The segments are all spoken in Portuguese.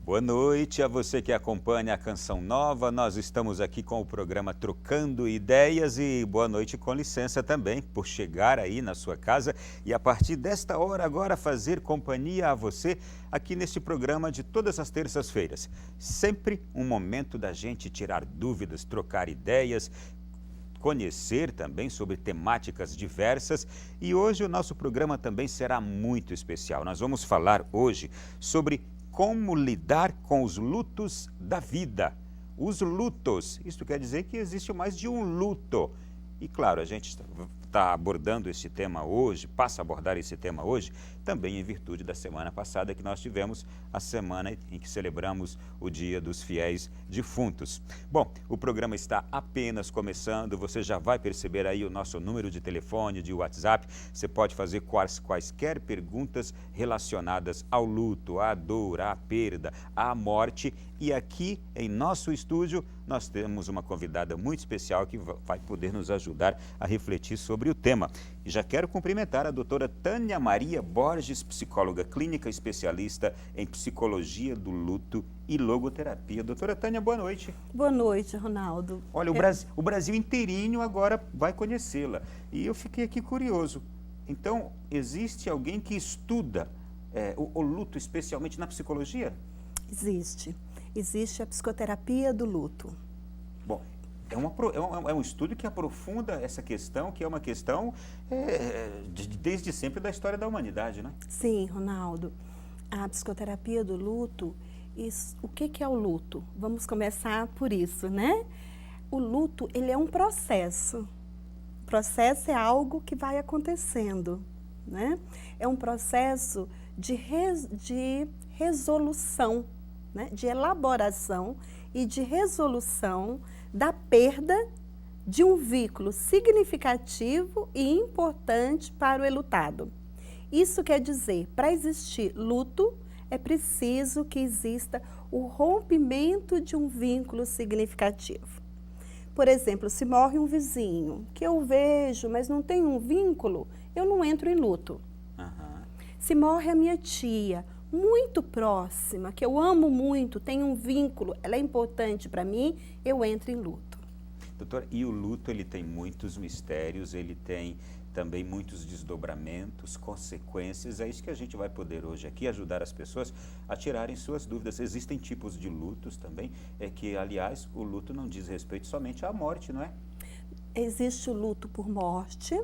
Boa noite a você que acompanha a Canção Nova. Nós estamos aqui com o programa Trocando Ideias e boa noite com licença também por chegar aí na sua casa e a partir desta hora agora fazer companhia a você aqui neste programa de todas as terças-feiras. Sempre um momento da gente tirar dúvidas, trocar ideias, conhecer também sobre temáticas diversas e hoje o nosso programa também será muito especial. Nós vamos falar hoje sobre como lidar com os lutos da vida. Os lutos, isso quer dizer que existe mais de um luto. E claro, a gente está abordando esse tema hoje, passa a abordar esse tema hoje, também em virtude da semana passada que nós tivemos a semana em que celebramos o Dia dos Fiéis Defuntos. Bom, o programa está apenas começando, você já vai perceber aí o nosso número de telefone, de WhatsApp, você pode fazer quaisquer perguntas relacionadas ao luto, à dor, à perda, à morte e aqui em nosso estúdio nós temos uma convidada muito especial que vai poder nos ajudar a refletir sobre o tema. E já quero cumprimentar a doutora Tânia Maria Borges, psicóloga clínica especialista em psicologia do luto e logoterapia. Doutora Tânia, boa noite. Boa noite, Ronaldo. Olha, o Brasil inteirinho agora vai conhecê-la. E eu fiquei aqui curioso. Então, existe alguém que estuda o luto, especialmente na psicologia? Existe. Existe a psicoterapia do luto. Bom, é um estudo que aprofunda essa questão, que é uma questão desde sempre da história da humanidade, né? Sim, Ronaldo. A psicoterapia do luto, o que é o luto? Vamos começar por isso, né? O luto, ele é um processo. O processo é algo que vai acontecendo, né? É um processo de resolução, né? De elaboração e de resolução da perda de um vínculo significativo e importante para o enlutado. Isso quer dizer, para existir luto, é preciso que exista o rompimento de um vínculo significativo. Por exemplo, se morre um vizinho, que eu vejo, mas não tem um vínculo, eu não entro em luto. Uhum. Se morre a minha tia, muito próxima, que eu amo muito, tem um vínculo, ela é importante para mim, eu entro em luto. Doutora, e o luto ele tem muitos mistérios, ele tem também muitos desdobramentos, consequências, é isso que a gente vai poder hoje aqui ajudar as pessoas a tirarem suas dúvidas. Existem tipos de lutos também, que aliás o luto não diz respeito somente à morte, não é? Existe o luto por morte,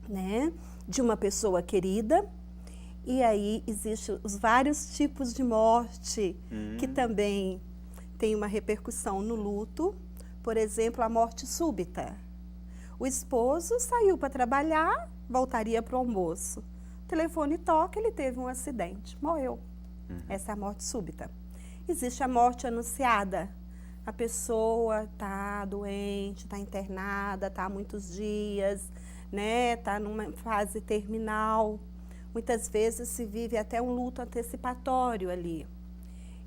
né, de uma pessoa querida. E aí existem os vários tipos de morte que também tem uma repercussão no luto. Por exemplo, a morte súbita. O esposo saiu para trabalhar, voltaria para o almoço. O telefone toca, ele teve um acidente, morreu. Essa é a morte súbita. Existe a morte anunciada. A pessoa está doente, está internada, está há muitos dias, né? Está numa fase terminal. Muitas vezes se vive até um luto antecipatório ali.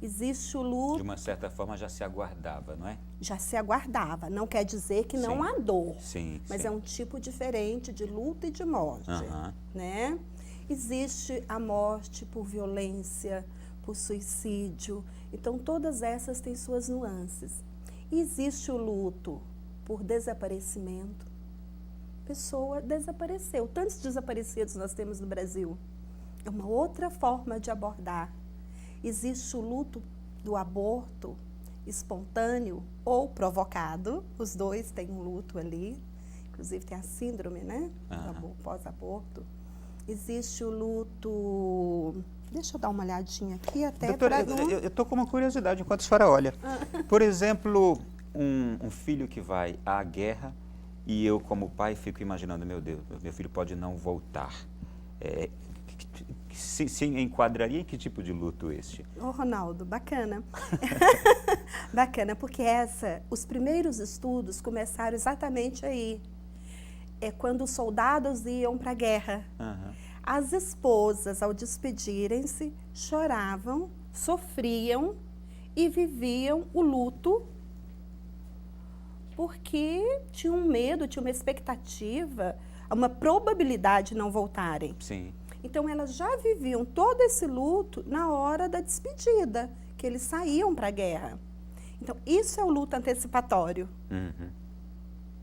Existe o luto... De uma certa forma já se aguardava, não é? Já se aguardava. Não quer dizer que não há dor. Sim, mas sim. é um tipo diferente de luto e de morte, né? Existe a morte por violência, por suicídio. Então, todas essas têm suas nuances. E existe o luto por desaparecimento. Pessoa desapareceu. Tantos desaparecidos nós temos no Brasil. É uma outra forma de abordar. Existe o luto do aborto espontâneo ou provocado. Os dois têm um luto ali. Inclusive tem a síndrome, né? Pós-aborto. Existe o luto... Deixa eu dar uma olhadinha aqui até... Doutora, eu estou com uma curiosidade enquanto a senhora olha. Por exemplo, um filho que vai à guerra e eu, como pai, fico imaginando, meu Deus, meu filho pode não voltar. Se enquadraria em que tipo de luto este? Ô, Ronaldo, bacana. Bacana, porque os primeiros estudos começaram exatamente aí. É quando os soldados iam para a guerra. As esposas, ao despedirem-se, choravam, sofriam e viviam o luto porque tinham medo, tinham uma expectativa, uma probabilidade de não voltarem. Sim. Então, elas já viviam todo esse luto na hora da despedida, que eles saíam para a guerra. Então, isso é o luto antecipatório. Uhum.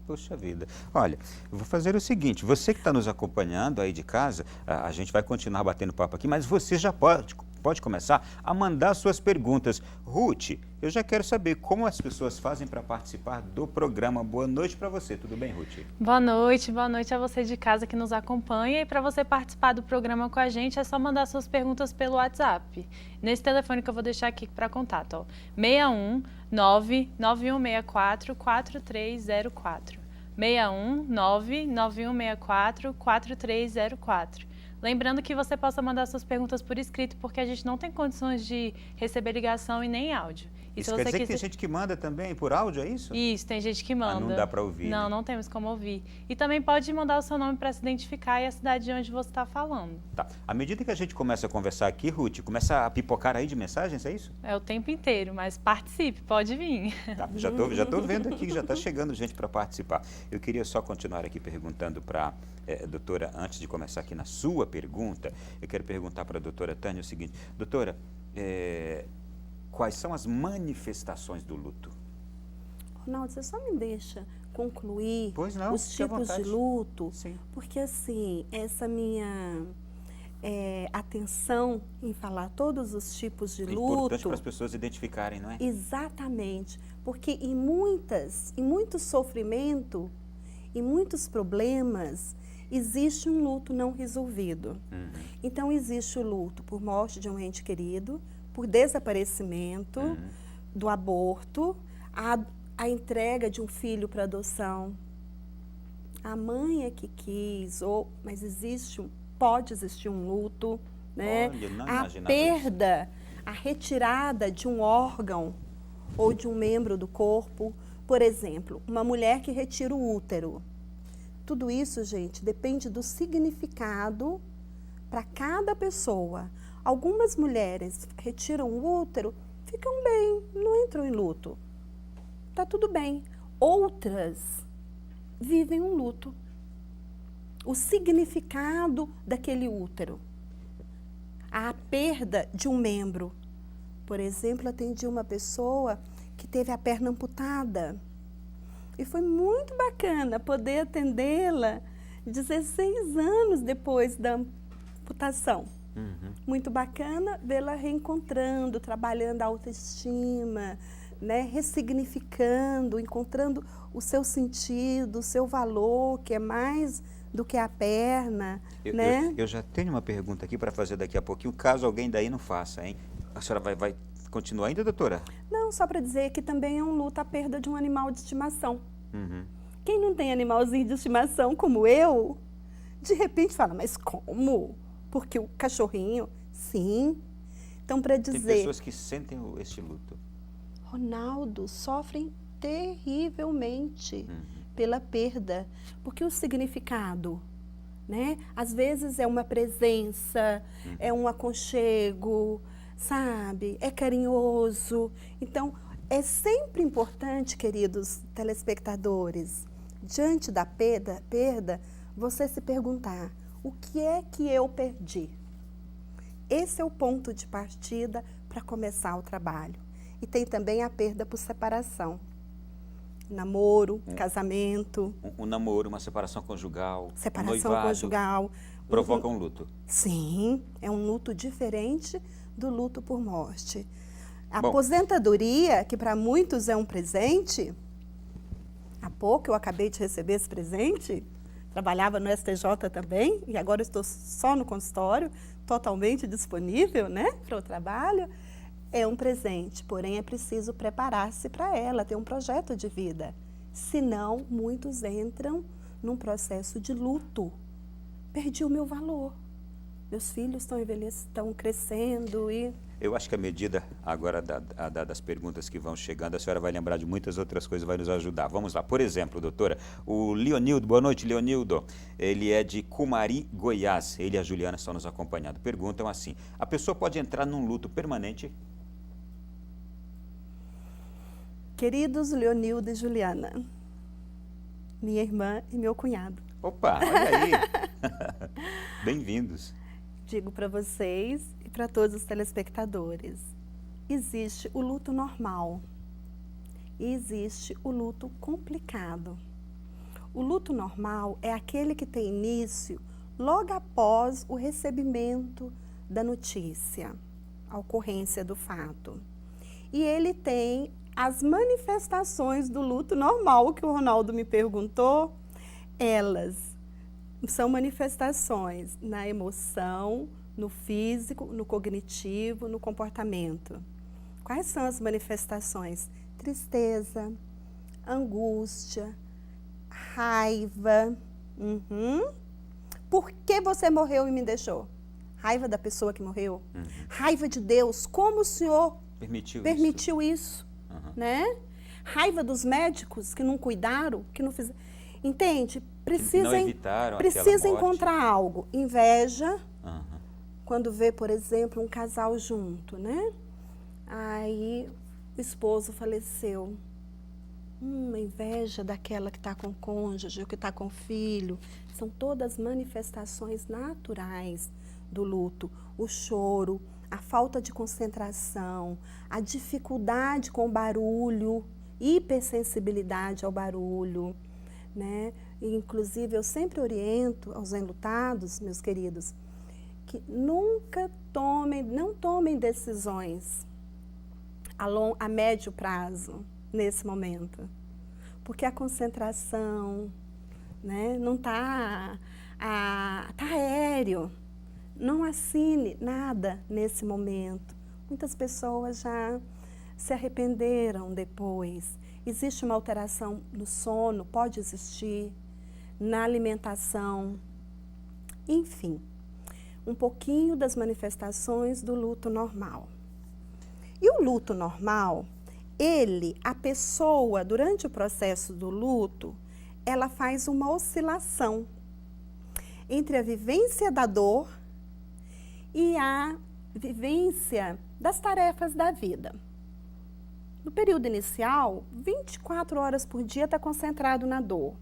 Poxa vida. Olha, eu vou fazer o seguinte, você que está nos acompanhando aí de casa, a gente vai continuar batendo papo aqui, mas você já pode começar a mandar suas perguntas. Ruth, eu já quero saber como as pessoas fazem para participar do programa. Boa noite para você, tudo bem, Ruth? Boa noite a você de casa que nos acompanha. E para você participar do programa com a gente, é só mandar suas perguntas pelo WhatsApp. Nesse telefone que eu vou deixar aqui para contato, ó, 61 99164 4304. 61 99164 4304. Lembrando que você possa mandar suas perguntas por escrito, porque a gente não tem condições de receber ligação e nem áudio. E isso quer dizer que tem gente que manda também por áudio, é isso? Isso, tem gente que manda. Não dá para ouvir, Não, né? Não temos como ouvir. E também pode mandar o seu nome para se identificar e a cidade de onde você está falando. Tá. À medida que a gente começa a conversar aqui, Ruth, começa a pipocar aí de mensagens, é isso? É o tempo inteiro, mas participe, pode vir. Tá, já tô vendo aqui que já está chegando gente para participar. Eu queria só continuar aqui perguntando para doutora, antes de começar aqui na sua pergunta, eu quero perguntar para a doutora Tânia o seguinte. Doutora, quais são as manifestações do luto? Ronaldo, você só me deixa concluir não, os tipos de luto? Sim. Porque, assim, essa minha atenção em falar todos os tipos de luto... É importante para as pessoas identificarem, não é? Exatamente. Porque em muito sofrimento, em muitos problemas, existe um luto não resolvido. Uhum. Então, existe o luto por morte de um ente querido, por desaparecimento, do aborto, a entrega de um filho para adoção. A mãe é que quis, mas pode existir um luto, né? Olha, não a imaginava perda, a retirada de um órgão ou de um membro do corpo. Por exemplo, uma mulher que retira o útero. Tudo isso, gente, depende do significado para cada pessoa. Algumas mulheres retiram o útero, ficam bem, não entram em luto. Tá tudo bem. Outras vivem um luto. O significado daquele útero. A perda de um membro. Por exemplo, atendi uma pessoa que teve a perna amputada. E foi muito bacana poder atendê-la 16 anos depois da amputação. Uhum. Muito bacana vê-la reencontrando, trabalhando a autoestima, né, ressignificando, encontrando o seu sentido, o seu valor, que é mais do que a perna. Eu já tenho uma pergunta aqui para fazer daqui a pouquinho, caso alguém daí não faça, hein? A senhora vai continuar ainda, doutora? Não, só para dizer que também é um luto a perda de um animal de estimação. Uhum. Quem não tem animalzinho de estimação como eu, de repente fala, mas como? Porque o cachorrinho, sim. Então, para dizer... Tem pessoas que sentem este luto. Ronaldo, sofrem terrivelmente pela perda. Porque o significado, né? Às vezes é uma presença, é um aconchego, sabe? É carinhoso. Então, é sempre importante, queridos telespectadores, diante da perda, você se perguntar, o que é que eu perdi? Esse é o ponto de partida para começar o trabalho. E tem também a perda por separação. Namoro, casamento. Um namoro, uma separação conjugal, separação noivado, conjugal. Provoca um luto. Sim, é um luto diferente do luto por morte. A aposentadoria, que para muitos é um presente, há pouco eu acabei de receber esse presente, trabalhava no STJ também, e agora estou só no consultório, totalmente disponível, né, para o trabalho. É um presente, porém é preciso preparar-se para ela, ter um projeto de vida. Senão, muitos entram num processo de luto. Perdi o meu valor. Meus filhos estão crescendo e... Eu acho que à medida agora das perguntas que vão chegando, a senhora vai lembrar de muitas outras coisas, vai nos ajudar. Vamos lá. Por exemplo, doutora, o Leonildo, boa noite, Leonildo. Ele é de Cumari, Goiás. Ele e a Juliana estão nos acompanhando. Perguntam assim, a pessoa pode entrar num luto permanente? Queridos Leonildo e Juliana, minha irmã e meu cunhado. Opa, olha aí. Bem-vindos. digo para vocês e para todos os telespectadores. Existe o luto normal e existe o luto complicado. O luto normal é aquele que tem início logo após o recebimento da notícia, a ocorrência do fato. E ele tem as manifestações do luto normal, o que o Ronaldo me perguntou, elas são manifestações na emoção, no físico, no cognitivo, no comportamento. Quais são as manifestações? Tristeza, angústia, raiva. Por que você morreu e me deixou? Raiva da pessoa que morreu. Raiva de Deus. Como o Senhor permitiu isso? Né? Raiva dos médicos que não cuidaram, que não fizeram. Entende? Precisa encontrar algo. Inveja. Quando vê, por exemplo, um casal junto, né? Aí o esposo faleceu. Inveja daquela que está com o cônjuge, ou que está com o filho. São todas manifestações naturais do luto. O choro, a falta de concentração, a dificuldade com o barulho, hipersensibilidade ao barulho, né? E, inclusive, eu sempre oriento aos enlutados, meus queridos, que não tomem decisões a médio prazo, nesse momento. Porque a concentração, né, não está aéreo. Não assine nada nesse momento. Muitas pessoas já se arrependeram depois. Existe uma alteração no sono, pode existir, na alimentação, enfim, um pouquinho das manifestações do luto normal. E o luto normal, a pessoa, durante o processo do luto, ela faz uma oscilação entre a vivência da dor e a vivência das tarefas da vida. No período inicial, 24 horas por dia está concentrado na dor.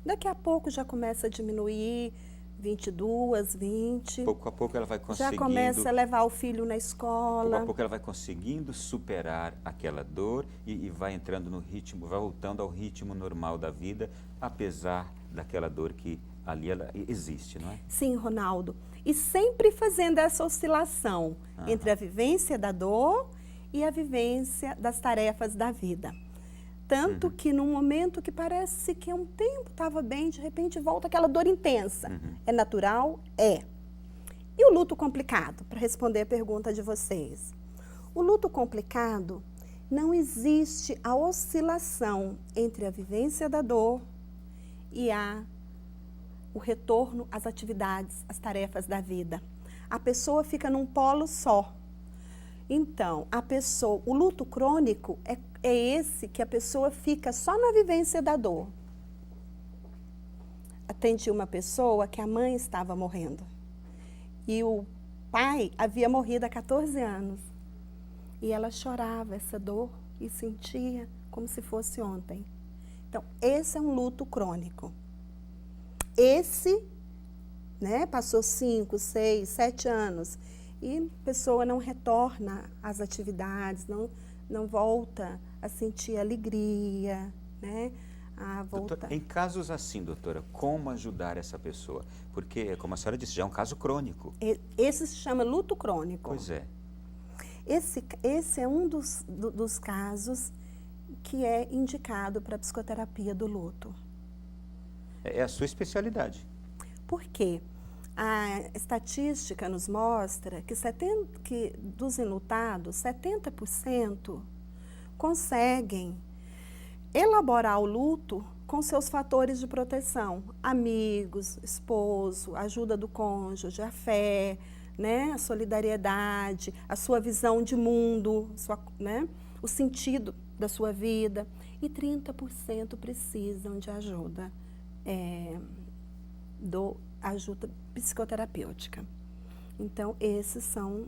Daqui a pouco já começa a diminuir, 22, 20. Pouco a pouco ela vai conseguindo... Já começa a levar o filho na escola. Pouco a pouco ela vai conseguindo superar aquela dor e vai entrando no ritmo, vai voltando ao ritmo normal da vida, apesar daquela dor que ali ela existe, não é? Sim, Ronaldo. E sempre fazendo essa oscilação entre a vivência da dor e a vivência das tarefas da vida. Tanto que num momento que parece que um tempo estava bem, de repente volta aquela dor intensa. É natural? É. E o luto complicado? Para responder a pergunta de vocês. O luto complicado, não existe a oscilação entre a vivência da dor e o retorno às atividades, às tarefas da vida. A pessoa fica num polo só. Então, o luto crônico é esse que a pessoa fica só na vivência da dor. Atendi uma pessoa que a mãe estava morrendo e o pai havia morrido há 14 anos. E ela chorava essa dor e sentia como se fosse ontem. Então, esse é um luto crônico. Esse, né, passou 5, 6, 7 anos e a pessoa não retorna às atividades, não volta a sentir alegria, né? Doutora, em casos assim, doutora, como ajudar essa pessoa? Porque, como a senhora disse, já é um caso crônico. Esse se chama luto crônico. Pois é. Esse é um dos casos que é indicado para a psicoterapia do luto. É a sua especialidade. Por quê? A estatística nos mostra que dos enlutados, 70% conseguem elaborar o luto com seus fatores de proteção. Amigos, esposo, ajuda do cônjuge, a fé, né? A solidariedade, a sua visão de mundo, né? O sentido da sua vida. E 30% precisam de ajuda, ajuda psicoterapêutica. Então, esses são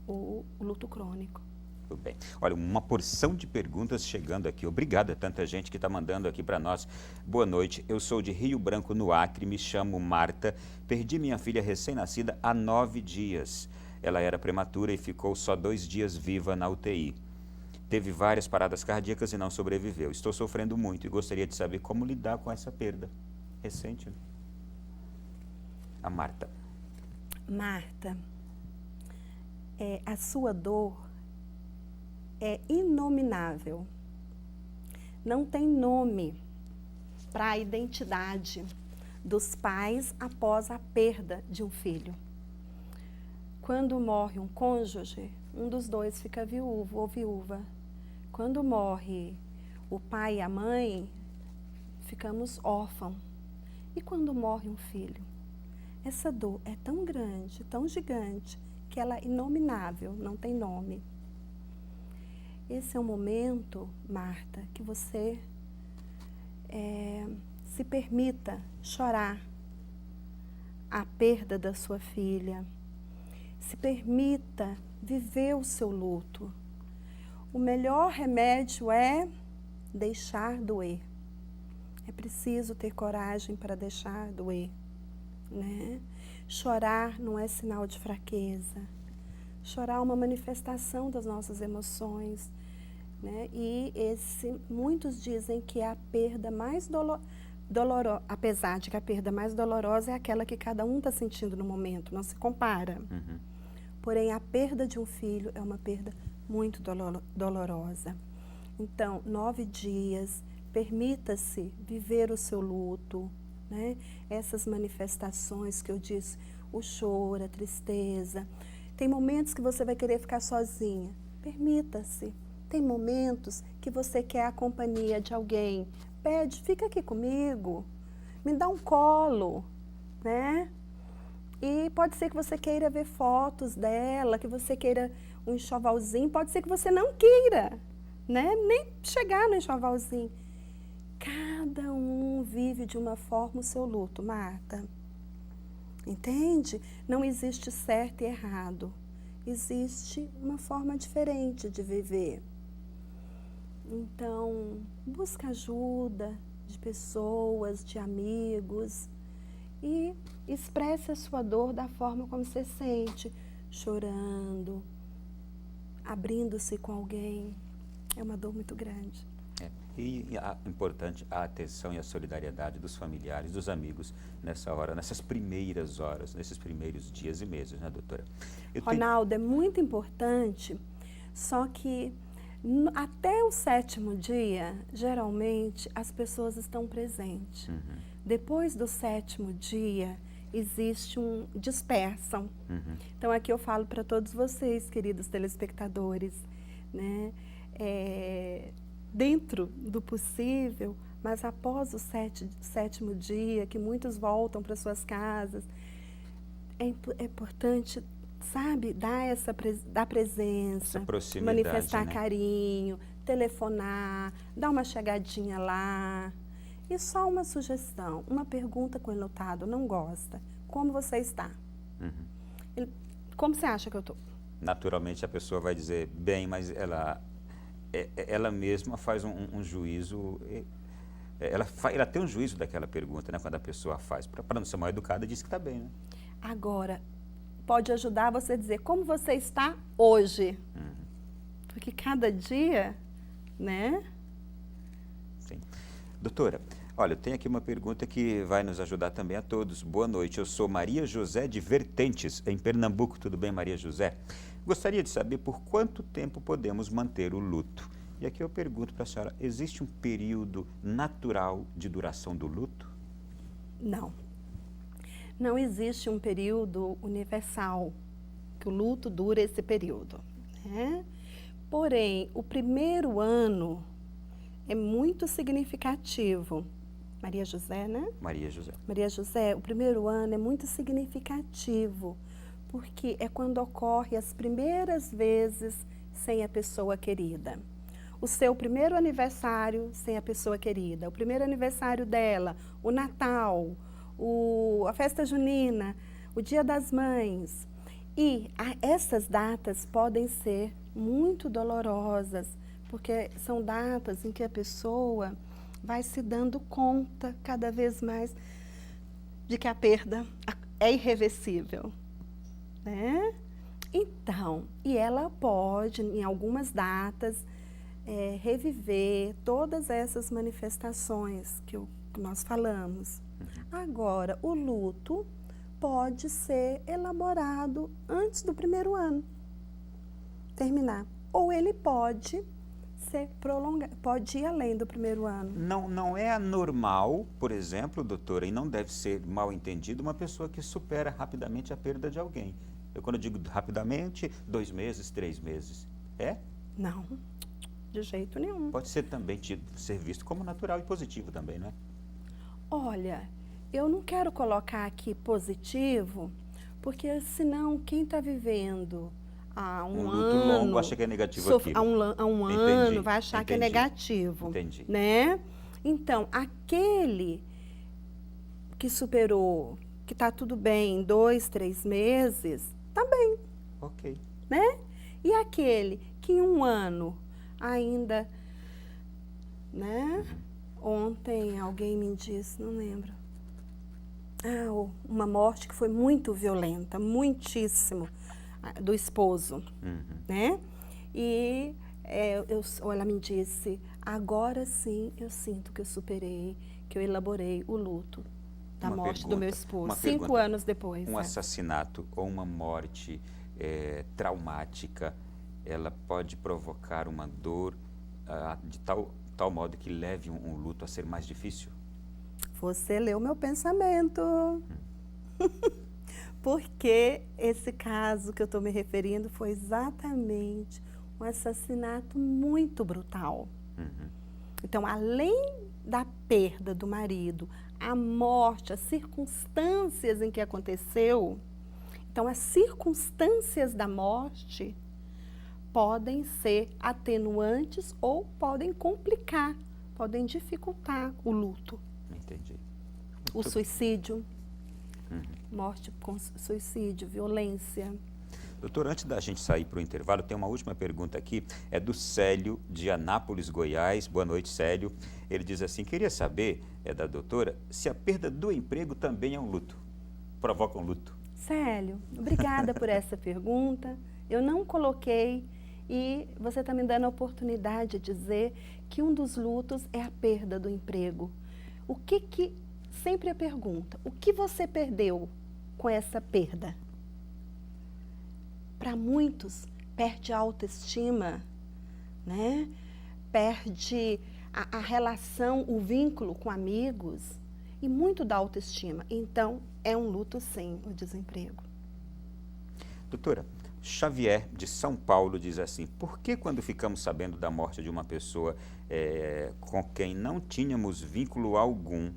o luto crônico. Tudo bem. Olha, uma porção de perguntas chegando aqui. Obrigado a tanta gente que está mandando aqui para nós. Boa noite, eu sou de Rio Branco, no Acre, me chamo Marta. Perdi minha filha recém-nascida há 9 dias. Ela era prematura e ficou só 2 dias viva na UTI. Teve várias paradas cardíacas e não sobreviveu. Estou sofrendo muito e gostaria de saber como lidar com essa perda recente. A Marta. Marta, a sua dor é inominável. Não tem nome para a identidade dos pais após a perda de um filho. Quando morre um cônjuge, um dos dois fica viúvo ou viúva. Quando morre o pai e a mãe, ficamos órfãos. E quando morre um filho? Essa dor é tão grande, tão gigante, que ela é inominável, não tem nome. Esse é um momento, Marta, que você se permita chorar a perda da sua filha. Se permita viver o seu luto. O melhor remédio é deixar doer. É preciso ter coragem para deixar doer, né? Chorar não é sinal de fraqueza. Chorar é uma manifestação das nossas emoções, né? E muitos dizem que é a perda mais dolorosa, apesar de que a perda mais dolorosa é aquela que cada um está sentindo no momento, não se compara. Uhum. Porém, a perda de um filho é uma perda muito dolorosa. Então, 9 dias, permita-se viver o seu luto, né? Essas manifestações que eu disse, o choro, a tristeza. Tem momentos que você vai querer ficar sozinha. Permita-se. Tem momentos que você quer a companhia de alguém. Pede, fica aqui comigo, me dá um colo, né? E pode ser que você queira ver fotos dela, que você queira um enxovalzinho, pode ser que você não queira, né? Nem chegar no enxovalzinho. Cada um vive de uma forma o seu luto, Marta. Entende? Não existe certo e errado. Existe uma forma diferente de viver. Então, busca ajuda de pessoas, de amigos e expresse a sua dor da forma como você sente, chorando, abrindo-se com alguém. É uma dor muito grande. E importante a atenção e a solidariedade dos familiares, dos amigos nessa hora, nessas primeiras horas, nesses primeiros dias e meses, né, doutora? Ronaldo, é muito importante, só que até o 7º dia, geralmente, as pessoas estão presentes. Uhum. Depois do 7º dia, existe dispersam. Uhum. Então, aqui eu falo para todos vocês, queridos telespectadores, né? Dentro do possível, mas após o 7º dia, que muitos voltam para suas casas, é importante, sabe, dar presença, manifestar, né? Carinho, telefonar, dar uma chegadinha lá. E só uma sugestão, uma pergunta com o enlutado, não gosta. Como você está? Uhum. Como você acha que eu estou? Naturalmente a pessoa vai dizer bem, mas ela mesma faz um juízo, ela tem um juízo daquela pergunta, né, quando a pessoa faz. Para não ser mal educada, diz que está bem, né? Agora, pode ajudar você a dizer como você está hoje. Uhum. Porque cada dia, né? Sim. Doutora, olha, eu tenho aqui uma pergunta que vai nos ajudar também a todos. Boa noite, eu sou Maria José de Vertentes, em Pernambuco. Tudo bem, Maria José? Gostaria de saber por quanto tempo podemos manter o luto. E aqui eu pergunto para a senhora, existe um período natural de duração do luto? Não. Não existe um período universal, que o luto dura esse período, né? Porém, o primeiro ano é muito significativo. Maria José, né? Maria José. Maria José, o primeiro ano é muito significativo, porque é quando ocorre as primeiras vezes sem a pessoa querida. O seu primeiro aniversário sem a pessoa querida, o primeiro aniversário dela, o Natal, a festa junina, o Dia das Mães. E essas datas podem ser muito dolorosas, porque são datas em que a pessoa vai se dando conta cada vez mais de que a perda é irreversível, né? Então, e ela pode, em algumas datas, reviver todas essas manifestações que nós falamos. Agora, o luto pode ser elaborado antes do primeiro ano terminar, ou ele pode ser prolongado, pode ir além do primeiro ano. Não é anormal, por exemplo, doutora, e não deve ser mal entendido, uma pessoa que supera rapidamente a perda de alguém. Quando eu digo rapidamente, 2 meses, 3 meses. É? Não, de jeito nenhum. Pode ser também ser visto como natural e positivo também, não é? Olha, eu não quero colocar aqui positivo, porque senão quem está vivendo há um luto ano... longo acha que é negativo aquilo. Há um ano vai achar que é negativo. Entendi. Né? Então, aquele que superou, que está tudo bem em 2, 3 meses, está bem. Ok. Né? E aquele que em um ano ainda, né? Ontem alguém me disse, não lembro, uma morte que foi muito violenta, muitíssimo, do esposo, né? E ela me disse, agora sim eu sinto que eu superei, que eu elaborei o luto da morte do meu esposo, 5 anos depois. Um assassinato ou uma morte traumática, ela pode provocar uma dor de tal modo que leve um luto a ser mais difícil? Você leu meu pensamento. Porque esse caso que eu estou me referindo foi exatamente um assassinato muito brutal. Então, além da perda do marido, a morte, as circunstâncias em que aconteceu, então as circunstâncias da morte podem ser atenuantes ou podem complicar, podem dificultar o luto. Entendi. O suicídio, morte com suicídio, violência. Doutor, antes da gente sair para o intervalo, tem uma última pergunta aqui, é do Célio, de Anápolis, Goiás. Boa noite, Célio. Ele diz assim, queria saber, da doutora, se a perda do emprego também é um luto, provoca um luto. Célio, obrigada por essa pergunta. Eu não coloquei e você está me dando a oportunidade de dizer que um dos lutos é a perda do emprego. Sempre a pergunta, o que você perdeu com essa perda? Para muitos, perde a autoestima, né? Perde a relação, o vínculo com amigos e muito da autoestima. Então, é um luto sim, o desemprego. Doutora, Xavier, de São Paulo, diz assim, por que quando ficamos sabendo da morte de uma pessoa com quem não tínhamos vínculo algum,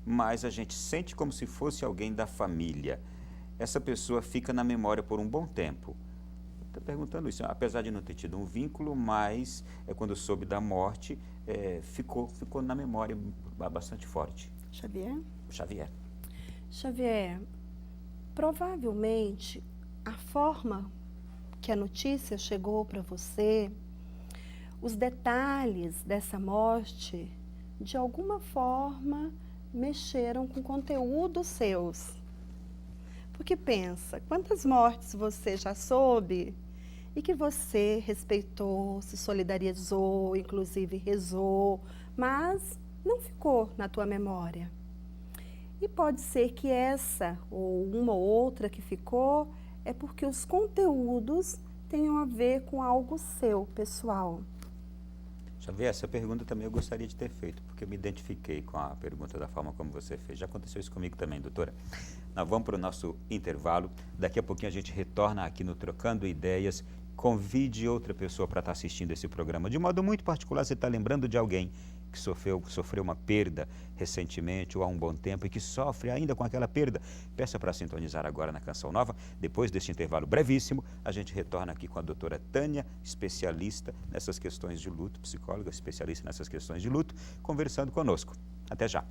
mas a gente sente como se fosse alguém da família, essa pessoa fica na memória por um bom tempo? Estou perguntando isso, apesar de não ter tido um vínculo, mas quando soube da morte, ficou na memória bastante forte. Xavier, provavelmente a forma que a notícia chegou para você, os detalhes dessa morte, de alguma forma mexeram com conteúdos seus. Porque pensa, quantas mortes você já soube e que você respeitou, se solidarizou, inclusive rezou, mas não ficou na tua memória. E pode ser que essa ou uma ou outra que ficou é porque os conteúdos tenham a ver com algo seu, pessoal. Xavier, essa pergunta também eu gostaria de ter feito, porque eu me identifiquei com a pergunta da forma como você fez. Já aconteceu isso comigo também, doutora. Nós vamos para o nosso intervalo. Daqui a pouquinho a gente retorna aqui no Trocando Ideias. Convide outra pessoa para estar assistindo esse programa. De modo muito particular, você está lembrando de alguém que sofreu uma perda recentemente ou há um bom tempo e que sofre ainda com aquela perda. Peça para sintonizar agora na Canção Nova. Depois deste intervalo brevíssimo, a gente retorna aqui com a doutora Tânia, especialista nessas questões de luto, psicóloga especialista nessas questões de luto, conversando conosco. Até já.